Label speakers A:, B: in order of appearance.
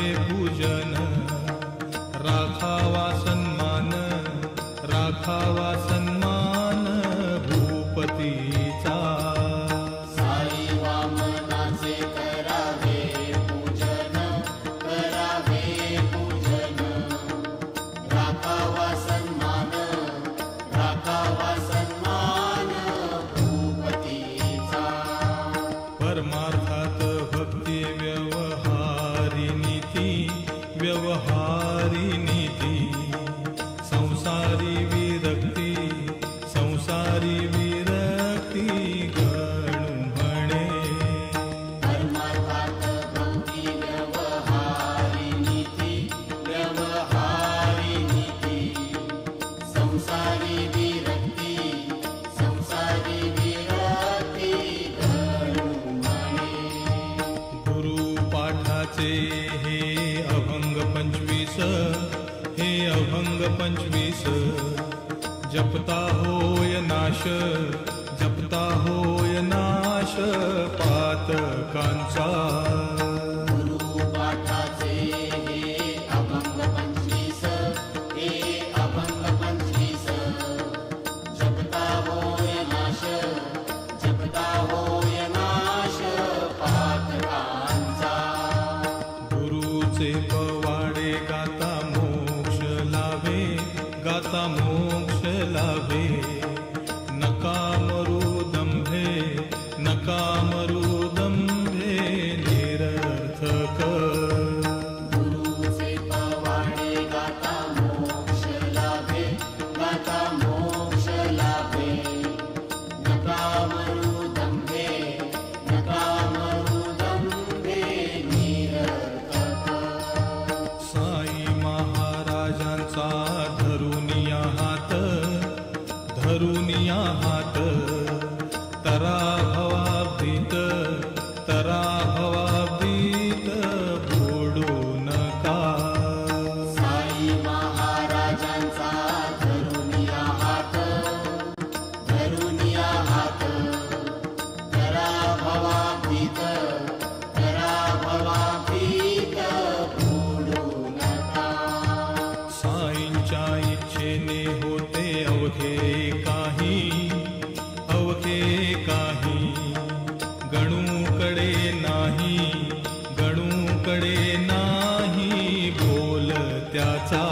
A: करावे पूजन, राखावा सन्मान, राखावा सन्मान भूपतीचा।
B: साई वामनाचे करावे पूजन, करावे पूजन, राखावा सन्मान, राखावा सन्मान भूपतीचा।
A: परमार्थात भक्ती व्यवहारी नीती, व्यवहारी नीती, संसारी विरक्ती, संसारी विरक्ती गणू म्हणे।
B: परमार्थात भक्ती व्यवहारी नीती, व्यवहारी नीती, संसारी विरक्ती, संसारी विरक्ती गणू म्हणे।
A: गुरुपाठाचे हे अभंग 25, हे अभंग 25, जपता होय नाश, जपता होय नाश पातकांचा।
B: गुरुपाठाचे हे अभंग 25, हे अभंग 25, जपता होय नाश, जपता होय नाश पातकांचा।
A: गुरुचे पवाडे गाता मोक्ष लाभे, गाता मोक्ष लाभे। नका मरू दंभे, नका मरू दंभे निरर्थक।
B: गुरुचे पवाडे गाता मोक्ष लाभे, गाता मोक्ष लाभे। नका मरू दंभे, नका मरू दंभे निरर्थक।
A: साई महाराजांचा धरुनिया हात, धरुनिया हात, तरा भवाब्दीत, तरा भवाब्दीत बुडू नका।
B: साई महाराजांचा धरुनिया हात, धरुनिया हात, तरा भवाब्दीत, तरा भवाब्दीत बुडू नका।
A: साईंच्या इच्छेने होते अवघे काही, अवघे काही, गणूकडे नाही, गणूकडे नाही बोल त्याचा।